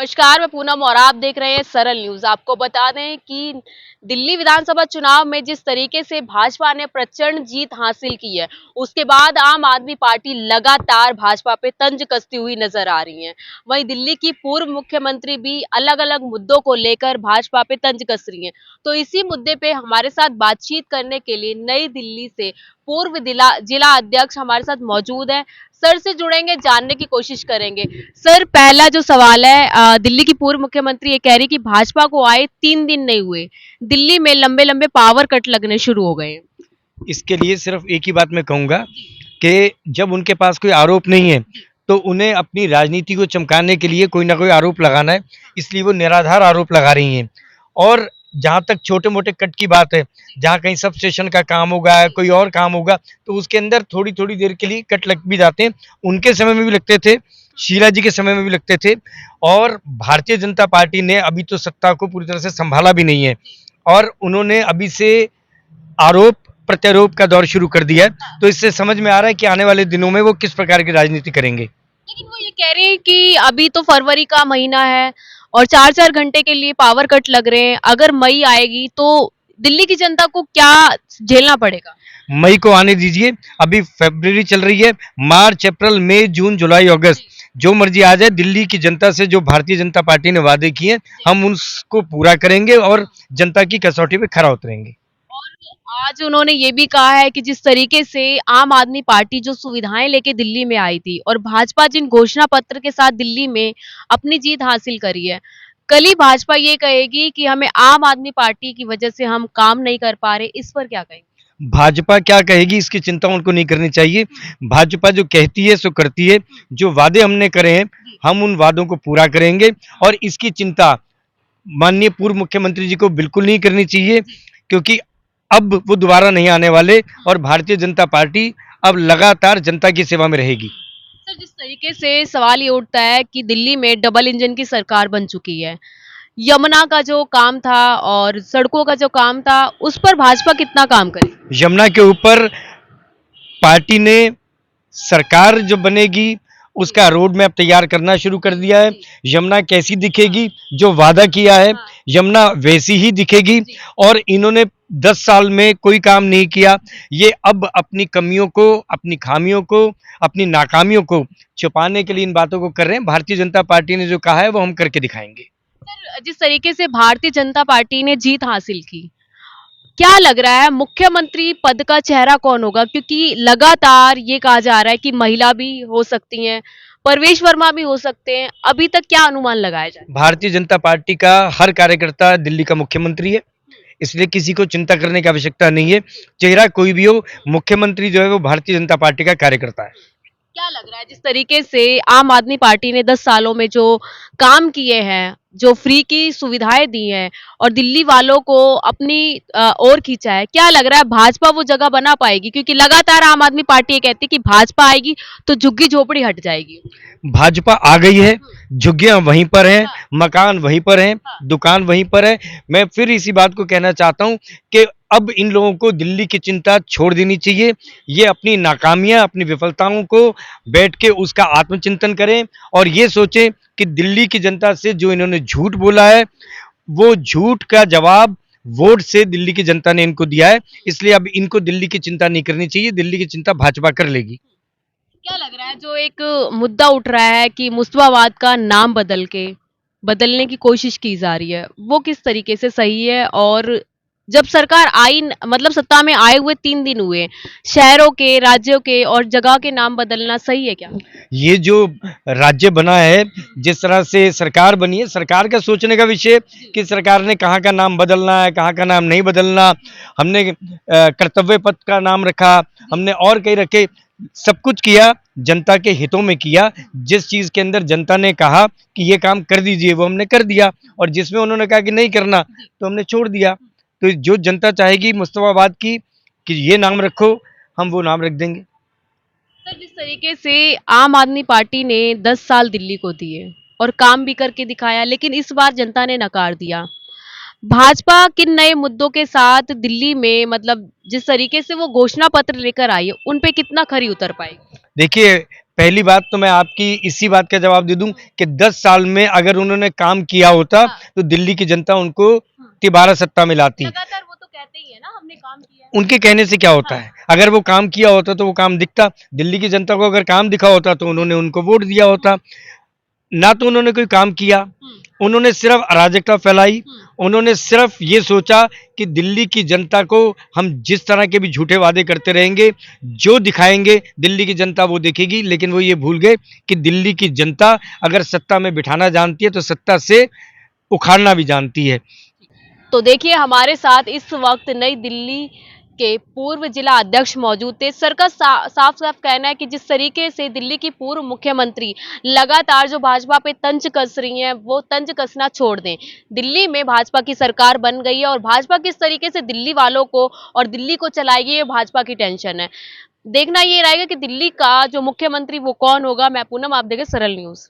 नमस्कार, मैं पूनम और आप देख रहे हैं सरल न्यूज। आपको बता दें कि दिल्ली विधानसभा चुनाव में जिस तरीके से भाजपा ने प्रचंड जीत हासिल की है, उसके बाद आम आदमी पार्टी लगातार भाजपा पे तंज कसती हुई नजर आ रही है। वहीं दिल्ली की पूर्व मुख्यमंत्री भी अलग अलग मुद्दों को लेकर भाजपा पे तंज कस रही हैं। तो इसी मुद्दे पे हमारे साथ बातचीत करने के लिए नई दिल्ली से पूर्व जिला अध्यक्ष हमारे साथ मौजूद है। सर से जुड़ेंगे, जानने की कोशिश करेंगे। सर, पहला जो सवाल है, दिल्ली की पूर्व मुख्यमंत्री ये कह रही कि भाजपा को आए 3 दिन नहीं हुए, दिल्ली में लंबे लंबे पावर कट लगने शुरू हो गए हैं। इसके लिए सिर्फ एक ही बात मैं कहूँगा कि जब उनके पास कोई आरोप नहीं है तो उन्हें अपनी राजनीति को चमकाने के लिए कोई ना कोई आरोप लगाना है, इसलिए वो निराधार आरोप लगा रही हैं। और जहाँ तक छोटे मोटे कट की बात है, जहाँ कहीं सब स्टेशन का काम होगा, कोई और काम होगा, तो उसके अंदर थोड़ी थोड़ी देर के लिए कट लग भी जाते हैं। उनके समय में भी लगते थे, शीला जी के समय में भी लगते थे। और भारतीय जनता पार्टी ने अभी तो सत्ता को पूरी तरह से संभाला भी नहीं है, और उन्होंने अभी से आरोप प्रत्यारोप का दौर शुरू कर दिया है। तो इससे समझ में आ रहा है कि आने वाले दिनों में वो किस प्रकार की राजनीति करेंगे। लेकिन वो ये कह रहे हैं कि अभी तो फरवरी का महीना है और 4-4 घंटे के लिए पावर कट लग रहे हैं। अगर मई आएगी तो दिल्ली की जनता को क्या झेलना पड़ेगा? मई को आने दीजिए, अभी फरवरी चल रही है। मार्च, अप्रैल, मई, जून, जुलाई, अगस्त, जो मर्जी आ जाए, दिल्ली की जनता से जो भारतीय जनता पार्टी ने वादे किए हम उसको पूरा करेंगे और जनता की कसौटी पे खरा उतरेंगे। आज उन्होंने ये भी कहा है कि जिस तरीके से आम आदमी पार्टी जो सुविधाएं लेके दिल्ली में आई थी और भाजपा जिन घोषणा पत्र के साथ दिल्ली में अपनी जीत हासिल करी है, कल ही भाजपा ये कहेगी कि हमें आम आदमी पार्टी की वजह से हम काम नहीं कर पा रहे। इस पर क्या कहेंगे? भाजपा क्या कहेगी इसकी चिंता उनको नहीं करनी चाहिए। भाजपा जो कहती है सो करती है। जो वादे हमने करे हैं हम उन वादों को पूरा करेंगे, और इसकी चिंता माननीय पूर्व मुख्यमंत्री जी को बिल्कुल नहीं करनी चाहिए, क्योंकि अब वो दोबारा नहीं आने वाले और भारतीय जनता पार्टी अब लगातार जनता की सेवा में रहेगी। सर, जिस तरीके से सवाल ये उठता है कि दिल्ली में डबल इंजन की सरकार बन चुकी है, यमुना का जो काम था और सड़कों का जो काम था, उस पर भाजपा कितना काम करे? यमुना के ऊपर पार्टी ने सरकार जो बनेगी उसका रोड मैप तैयार करना शुरू कर दिया है। यमुना कैसी दिखेगी, जो वादा किया है यमुना वैसी ही दिखेगी। और इन्होंने 10 साल में कोई काम नहीं किया। ये अब अपनी कमियों को, अपनी खामियों को, अपनी नाकामियों को छुपाने के लिए इन बातों को कर रहे हैं। भारतीय जनता पार्टी ने जो कहा है वो हम करके दिखाएंगे। सर, जिस तरीके से भारतीय जनता पार्टी ने जीत हासिल की, क्या लग रहा है मुख्यमंत्री पद का चेहरा कौन होगा? क्योंकि लगातार ये कहा जा रहा है कि महिला भी हो सकती हैं, परवेश वर्मा भी हो सकते हैं। अभी तक क्या अनुमान लगाया जाए? भारतीय जनता पार्टी का हर कार्यकर्ता दिल्ली का मुख्यमंत्री है, इसलिए किसी को चिंता करने की आवश्यकता नहीं है। चेहरा कोई भी हो, मुख्यमंत्री जो है वो भारतीय जनता पार्टी का कार्यकर्ता है। क्या लग रहा है जिस तरीके से आम आदमी पार्टी ने 10 सालों में जो काम किए हैं, जो फ्री की सुविधाएं दी हैं और दिल्ली वालों को अपनी ओर खींचा है, क्या लग रहा है भाजपा वो जगह बना पाएगी? क्योंकि लगातार आम आदमी पार्टी ये कहती है कि भाजपा आएगी तो झुग्गी झोपड़ी हट जाएगी। भाजपा आ गई है, झुग्गियां वहीं पर हैं, मकान वहीं पर हैं, दुकान वहीं पर है। मैं फिर इसी बात को कहना चाहता हूं कि अब इन लोगों को दिल्ली की चिंता छोड़ देनी चाहिए। ये अपनी नाकामियां, अपनी विफलताओं को बैठ के उसका आत्मचिंतन करें और ये सोचें कि दिल्ली की जनता से जो इन्होंने झूठ बोला है वो झूठ का जवाब वोट से दिल्ली की जनता ने इनको दिया है। इसलिए अब इनको दिल्ली की चिंता नहीं करनी चाहिए, दिल्ली की चिंता भाजपा कर लेगी। क्या लग रहा है जो एक मुद्दा उठ रहा है कि मुस्तफाबाद का नाम बदलने की कोशिश की जा रही है, वो किस तरीके से सही है? और जब सरकार आई, मतलब सत्ता में आए हुए 3 दिन हुए, शहरों के, राज्यों के और जगह के नाम बदलना सही है क्या? ये जो राज्य बना है, जिस तरह से सरकार बनी है, सरकार का सोचने का विषय कि सरकार ने कहाँ का नाम बदलना है, कहाँ का नाम नहीं बदलना। हमने कर्तव्य पथ का नाम रखा, हमने और कई रखे, सब कुछ किया जनता के हितों में किया। जिस चीज़ के अंदर जनता ने कहा कि ये काम कर दीजिए वो हमने कर दिया, और जिसमें उन्होंने कहा कि नहीं करना तो हमने छोड़ दिया। तो जो जनता चाहेगी मुस्तफाबाद की कि ये नाम रखो, हम वो नाम रख देंगे। सर, जिस तरीके से आम आदमी पार्टी ने 10 साल दिल्ली को दिए और काम भी करके दिखाया, लेकिन इस बार जनता ने नकार दिया। भाजपा किन नए मुद्दों के साथ दिल्ली में, मतलब जिस तरीके से वो घोषणा पत्र लेकर आई है, उन पे कितना खरी उतर पाएगी? देखिए, पहली बात तो मैं आपकी इसी बात का जवाब दे दूं कि 10 साल में अगर उन्होंने काम किया होता तो दिल्ली की जनता उनको दोबारा सत्ता में लाती। लगातार वो तो कहते ही है ना, हमने काम किया है। उनके कहने से क्या होता है, अगर वो काम किया होता तो वो काम दिखता। दिल्ली की जनता को अगर काम दिखा होता तो उन्होंने उनको वोट दिया होता। ना तो उन्होंने कोई काम किया, उन्होंने सिर्फ अराजकता फैलाई। उन्होंने सिर्फ ये सोचा कि दिल्ली की जनता को हम जिस तरह के भी झूठे वादे करते रहेंगे, जो दिखाएंगे दिल्ली की जनता वो देखेगी। लेकिन वो ये भूल गए कि दिल्ली की जनता अगर सत्ता में बिठाना जानती है तो सत्ता से उखाड़ना भी जानती है। तो देखिए हमारे साथ इस वक्त नई दिल्ली के पूर्व जिला अध्यक्ष मौजूद थे। सर का साफ साफ कहना है कि जिस तरीके से दिल्ली की पूर्व मुख्यमंत्री लगातार जो भाजपा पे तंज कस रही हैं, वो तंज कसना छोड़ दें। दिल्ली में भाजपा की सरकार बन गई है और भाजपा किस तरीके से दिल्ली वालों को और दिल्ली को चलाएगी, ये भाजपा की टेंशन है। देखना ये रहेगा कि दिल्ली का जो मुख्यमंत्री वो कौन होगा। मैं पूनम, आप देखें सरल न्यूज।